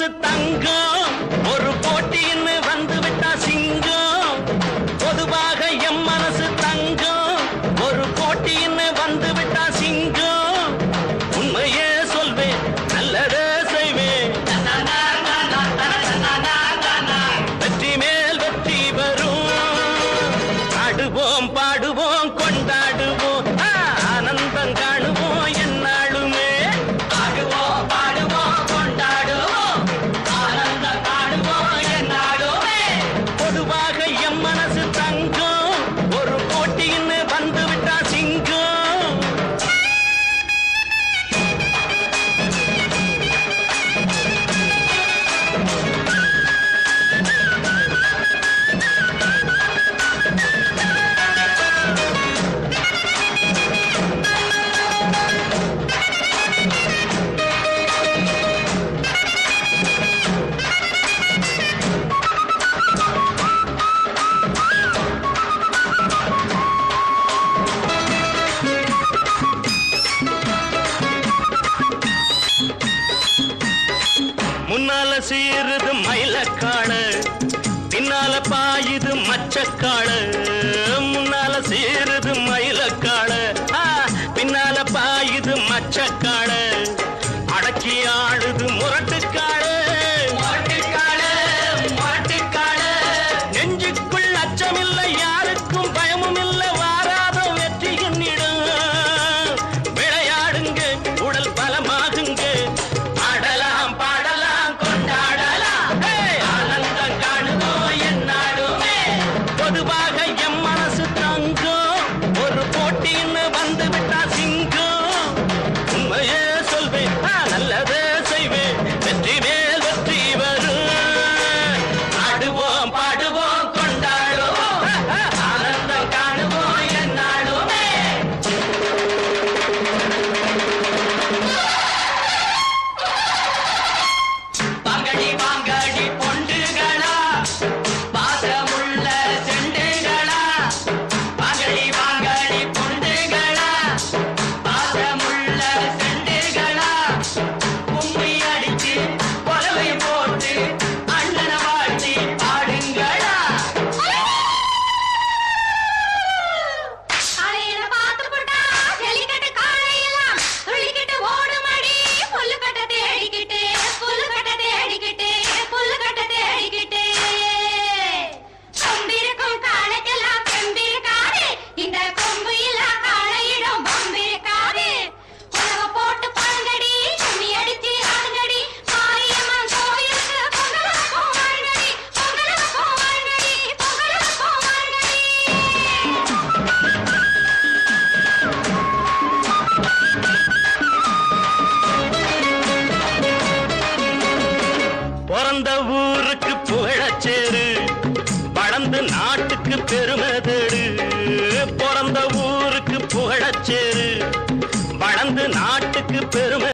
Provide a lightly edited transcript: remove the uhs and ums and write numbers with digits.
மனசு தங்கம் ஒரு போட்டின்னு வந்து விட்டா சிங்கம் பொதுவாக எம் மனசு தங்கம் ஒரு போட்டின்னு வந்து விட்டா சிங்கம் உண்மையே சொல்வேன் நல்லதே செய்வேன் வெற்றி மேல் வெற்றி வரும் ஆடுவோம் பாடுவோம் கொண்டாடுவோம் ஆனந்தம் காணுவோம் என்னாலுமே ஆடுவோம் பாடுவோம் கொண்டாடுவோம் ஆனந்தம் காணுவோம் என்னாலுமே பொதுவாக எம் மனசு தங்கம் ஒரு போட்டின்னு வந்து விட்டா சிங்கம் முன்னால சீருது மயிலக்காடு பின்னால பாயுது மச்சக்காடு முன்னால சீருது மயிலக்காடு பின்னால பாயுது மச்சக்காடு அடக்கி ஆடுது முரட்டுக்காடு நெஞ்சுக்குள் அச்சமில்லை யாருக்கும் பயமும் இல்லை வாராத வெற்றி என்னிடம் விளையாடுங்க உடல் பலமாகுங்க ஆடலாம் பாடலாம் கொண்டாடலாம் ஆனந்தம் காணுவோம் என்னாலுமே பொதுவாக எம் மனசு தங்கம் ஒரு போட்டின்னு வந்து விட்டா சிங்கம் உண்மையே சொல்வேன் நல்லதே செய்வேன் வெற்றி மேல் வெற்றி வரும் ஆடுவோம் பாடுவோம் கொண்டாடுவோம் ஆனந்தம் காணுவோம் என்னாலுமே வாங்கடி வாங்கடி பொண்டுகளா பாசமுள்ள செண்டுகளா வாங்கடி வாங்கடி பொண்டுகளா பாசமுள்ள செண்டுகளா கும்மி அடிச்சு கொலவை போட்டு அண்ணனை வாழ்த்தி பாடுங்களா காலையில பார்த்து போட்டா ஜல்லிக்கட்டு காளையெல்லாம் துள்ளிக்கிட்டு ஓடுமடி புல்லுக்கட்டை தேடிக்கிட்டு கொம்பிருக்கும் காளைக்கெல்லாம் பெம்பிருக்காது இந்த கொம்பு இல்லா காளையிடம் பம்பிருக்காது உலக போட்டு பாருங்கடி கும்மி அடிச்சு ஆடுங்கடி மாரியம்மன் கோயிலுக்கு பொங்கலுக்கும் வாருங்கடி பொங்கலுக்கும் வாருங்கடி பொங்கலுக்கும் வாருங்கடி பிறந்த ஊருக்கு புகழச்சேரு வளர்ந்து நாட்டுக்கு பெருமை தேடு பிறந்த ஊருக்கு புகழச்சேரு வளர்ந்து நாட்டுக்கு பெருமை